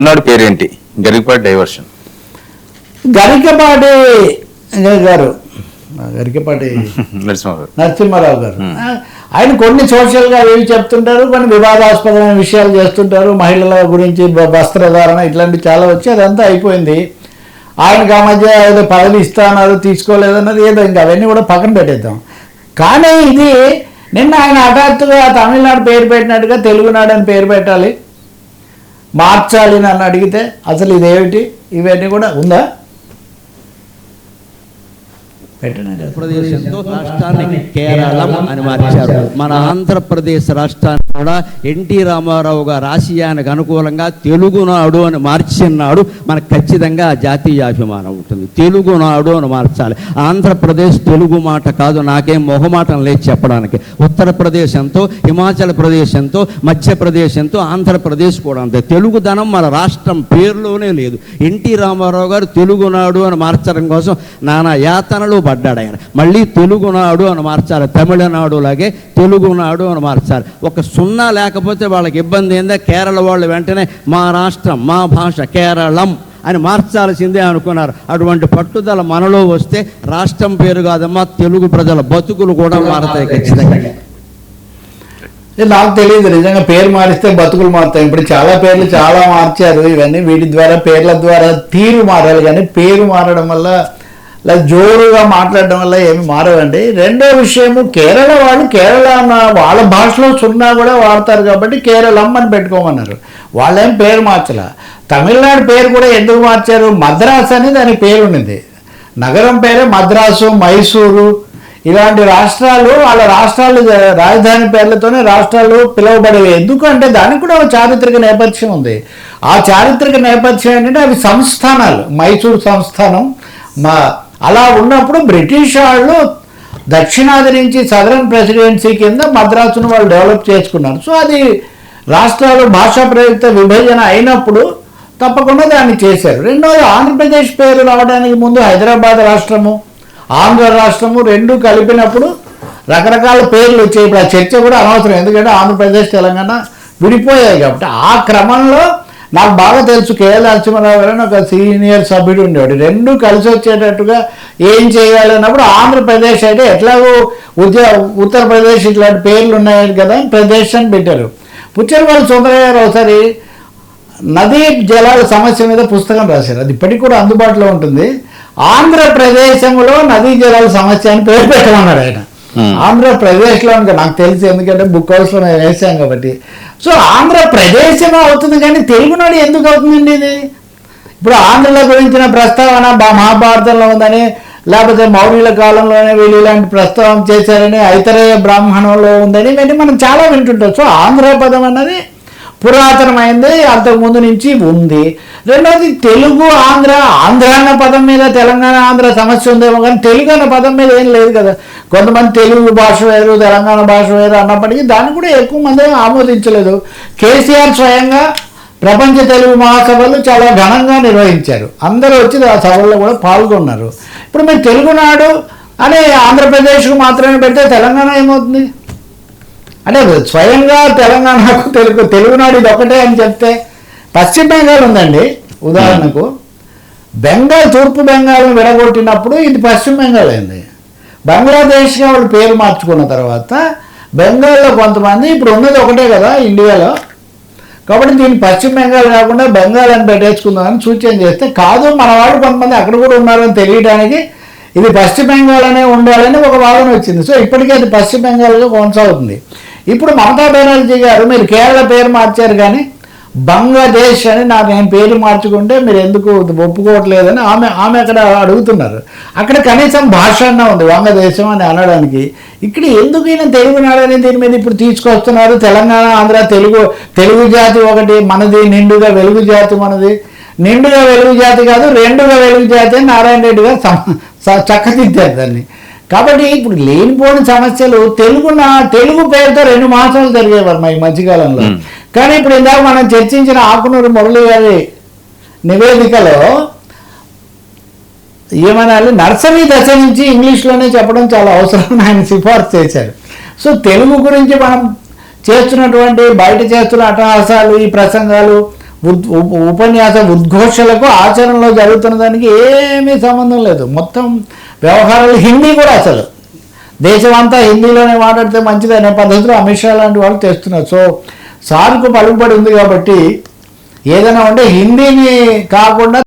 నాడు పేరేంటి? గరికపాటి డైవర్షన్. గరికపాటి గారు గరికపాటి నరసింహారావు గారు ఆయన కొన్ని సోషల్గా ఏవి చెప్తుంటారు, కొన్ని వివాదాస్పదమైన విషయాలు చేస్తుంటారు. మహిళల గురించి వస్త్రధారణ ఇట్లాంటివి చాలా వచ్చి అదంతా అయిపోయింది. ఆయనకు ఆ మధ్య ఏదో పదవి ఇస్తాన్నారు, తీసుకోలేదన్నది ఏదో, ఇంకా అవన్నీ కూడా పక్కన పెట్టేద్దాం. కానీ ఇది నిన్న ఆయన హఠాత్తుగా తమిళనాడు పేరు పెట్టినట్టుగా తెలుగునాడు అని పేరు పెట్టాలి, మార్చాలి నన్ను అడిగితే అసలు ఇదేమిటి, ఇవన్నీ కూడా ఉందా? ఆంధ్రప్రదేశ్తో రాష్ట్రాన్ని కేరళం అని మార్చారు. మన ఆంధ్రప్రదేశ్ రాష్ట్రాన్ని కూడా ఎన్టీ రామారావు గారు ఆశయానికి అనుకూలంగా తెలుగునాడు అని మార్చినాడు. మనకు ఖచ్చితంగా జాతీయాభిమానం ఉంటుంది. తెలుగునాడు అని మార్చాలి. ఆంధ్రప్రదేశ్ తెలుగు మాట కాదు, నాకేం మొహమాటం లేదు చెప్పడానికి. ఉత్తరప్రదేశ్ ఎంతో, హిమాచల్ ప్రదేశ్ ఎంతో, మధ్యప్రదేశ్ ఎంతో, ఆంధ్రప్రదేశ్ కూడా అంతే. తెలుగుదనం మన రాష్ట్రం పేరులోనే లేదు. ఎన్టీ రామారావు గారు తెలుగునాడు అని మార్చడం కోసం నానా యాతనలు పడ్డాడు ఆయన. మళ్ళీ తెలుగునాడు అని మార్చాలి. తమిళనాడు లాగే తెలుగునాడు అని మార్చాలి. ఒక సున్నా లేకపోతే వాళ్ళకి ఇబ్బంది ఏందో, కేరళ వాళ్ళు వెంటనే మా రాష్ట్రం, మా భాష కేరళం అని మార్చాల్సిందే అనుకున్నారు. అటువంటి పట్టుదల మనలో వస్తే రాష్ట్రం పేరు కాదమ్మా, తెలుగు ప్రజల బతుకులు కూడా మారతాయి ఖచ్చితంగా. నాకు తెలియదు నిజంగా పేరు మారిస్తే బతుకులు మారుతాయి. ఇప్పుడు చాలా పేర్లు చాలా మార్చారు. ఇవన్నీ వీటి ద్వారా, పేర్ల ద్వారా తీరు మారాలి, కానీ పేరు మారడం వల్ల లేదా జోరుగా మాట్లాడడం వల్ల ఏమి మారవండి. రెండో విషయము, కేరళ వాళ్ళు కేరళ వాళ్ళ భాషలో సున్నా కూడా వాడతారు కాబట్టి కేరళం అని పెట్టుకోమన్నారు. వాళ్ళేం పేరు మార్చలే. తమిళనాడు పేరు కూడా ఎందుకు మార్చారు? మద్రాసు అని దానికి పేరు ఉండింది. నగరం పేరే మద్రాసు, మైసూరు ఇలాంటి రాష్ట్రాలు, వాళ్ళ రాష్ట్రాలు రాజధాని పేర్లతోనే రాష్ట్రాలు పిలువబడేవి. ఎందుకంటే దానికి కూడా ఒక చారిత్రక నేపథ్యం ఉంది. ఆ చారిత్రక నేపథ్యం ఏంటంటే అవి సంస్థానాలు. మైసూరు సంస్థానం అలా ఉన్నప్పుడు బ్రిటిష్ వాళ్ళు దక్షిణాది నుంచి సదరన్ ప్రెసిడెన్సీ కింద మద్రాసును వాళ్ళు డెవలప్ చేసుకున్నారు. సో అది రాష్ట్రాలు భాషా ప్రయుక్త విభజన అయినప్పుడు తప్పకుండా దాన్ని చేశారు. రెండోది, ఆంధ్రప్రదేశ్ పేరు రావడానికి ముందు హైదరాబాద్ రాష్ట్రము, ఆంధ్ర రాష్ట్రము రెండు కలిపినప్పుడు రకరకాల పేర్లు వచ్చాయి. ఇప్పుడు ఆ చర్చ కూడా అనవసరం, ఎందుకంటే ఆంధ్రప్రదేశ్ తెలంగాణ విడిపోయాయి కాబట్టి. ఆ క్రమంలో నాకు బాగా తెలుసు, కేఎల్ నరసింహారావు గారు ఒక సీనియర్ సభ్యుడు ఉండేవాడు. రెండు కలిసి వచ్చేటట్టుగా ఏం చేయాలి అన్నప్పుడు ఆంధ్రప్రదేశ్ అయితే ఎట్లాగో ఉత్తరప్రదేశ్ ఇట్లాంటి పేర్లు ఉన్నాయి కదా, ప్రదేశ్ అని పెట్టారు. పుచ్చలపల్లి సుందరయ్య గారు ఒకసారి నదీ జలాల సమస్య మీద పుస్తకం రాశారు. అది ఇప్పటికి కూడా అందుబాటులో ఉంటుంది. ఆంధ్రప్రదేశంలో నదీ జలాల సమస్య అని పేరు పెట్టమన్నాడు ఆయన. ఆంధ్రప్రదేశ్లో నాకు తెలిసి, ఎందుకంటే బుక్ హౌస్లో నేను వేసాం కాబట్టి. సో ఆంధ్రప్రదేశం అవుతుంది, కానీ తెలుగునాడు ఎందుకు అవుతుందండి ఇది? ఇప్పుడు ఆంధ్రుల గురించిన ప్రస్తావన మహాభారతంలో ఉందని, లేకపోతే మౌర్యుల కాలంలోనే వీళ్ళు ఇలాంటి ప్రస్తావన చేశారని, ఐతరేయ బ్రాహ్మణంలో ఉందని, ఇవన్నీ మనం చాలా వింటుంటాం. సో ఆంధ్ర పదం అన్నది పురాతనమైంది, అంతకుముందు నుంచి ఉంది. రెండవది, తెలుగు ఆంధ్ర, ఆంధ్ర అన్న పదం మీద తెలంగాణ ఆంధ్ర సమస్య ఉందేమో, కానీ తెలుగు అన్న పదం మీద ఏం లేదు కదా. కొంతమంది తెలుగు భాష వేరు, తెలంగాణ భాష వేరు అన్నప్పటికీ దాన్ని కూడా ఎక్కువ మంది ఆమోదించలేదు. కేసీఆర్ స్వయంగా ప్రపంచ తెలుగు మహాసభలు చాలా ఘనంగా నిర్వహించారు. అందరూ వచ్చి ఆ సభల్లో కూడా పాల్గొన్నారు. ఇప్పుడు మీరు తెలుగునాడు అనే ఆంధ్రప్రదేశ్కు మాత్రమే పెడితే తెలంగాణ ఏమవుతుంది? అంటే స్వయంగా తెలంగాణకు తెలుగునాడు ఇది ఒకటే అని చెప్తే, పశ్చిమ బెంగాల్ ఉందండి ఉదాహరణకు. బెంగాల్ తూర్పు బెంగాల్ను విడగొట్టినప్పుడు ఇది పశ్చిమ బెంగాల్ అయింది. బంగ్లాదేశ్గా వాళ్ళు పేరు మార్చుకున్న తర్వాత బెంగాల్లో కొంతమంది, ఇప్పుడు ఉన్నది ఒకటే కదా ఇండియాలో, కాబట్టి దీన్ని పశ్చిమ బెంగాల్ కాకుండా బెంగాల్ అని పెట్టేసుకుందామని సూచన చేస్తే, కాదు మన వాళ్ళు కొంతమంది అక్కడ కూడా ఉన్నారని తెలియడానికి ఇది పశ్చిమ బెంగాల్ అనే ఉండాలని ఒక వాదన వచ్చింది. సో ఇప్పటికీ అది పశ్చిమ బెంగాల్గా కొనసాగుతుంది. ఇప్పుడు మమతా బెనర్జీ గారు, మీరు కేరళ పేరు మార్చారు కానీ బంగ్లాదేశ్ అని నేను పేరు మార్చుకుంటే మీరు ఎందుకు ఒప్పుకోవట్లేదని ఆమె అక్కడ అడుగుతున్నారు. అక్కడ కనీసం భాష అన్నా ఉంది వంగదేశం అని అనడానికి. ఇక్కడ ఎందుకు ఈయన తెలుగునాడని దీని మీద ఇప్పుడు తీసుకొస్తున్నారు? తెలంగాణ ఆంధ్ర తెలుగు జాతి ఒకటి మనది, నిండుగా వెలుగు జాతి మనది. నిండుగా వెలుగు జాతి కాదు, రెండుగా వెలుగు జాతి అని నారాయణ రెడ్డి గారు చక్కదిద్దారు దాన్ని. కాబట్టి ఇప్పుడు లేనిపోని సమస్యలు తెలుగు పేరుతో 2 మాసాలు జరిగేవారు ఈ మధ్యకాలంలో. కానీ ఇప్పుడు ఇందాక మనం చర్చించిన ఆకునూరు మురళి గారి నివేదికలో ఏమనాలి, నర్సరీ దశ నుంచి ఇంగ్లీష్లోనే చెప్పడం చాలా అవసరం ఆయన సిఫార్సు చేశారు. సో తెలుగు గురించి మనం చేస్తున్నటువంటి బయట చేస్తున్న అట్టహాసాలు, ఈ ప్రసంగాలు ఉపన్యాస ఉద్ఘోషలకు ఆచరణలో జరుగుతున్న దానికి ఏమీ సంబంధం లేదు. మొత్తం వ్యవహారాలు హిందీ కూడా అసలు దేశమంతా హిందీలోనే మాట్లాడితే మంచిది అనే పద్ధతిలో అమిత్ షా లాంటి వాళ్ళు తెస్తున్నారు. సో సార్కు పలుకుబడి ఉంది కాబట్టి ఏదైనా ఉంటే హిందీని కాకుండా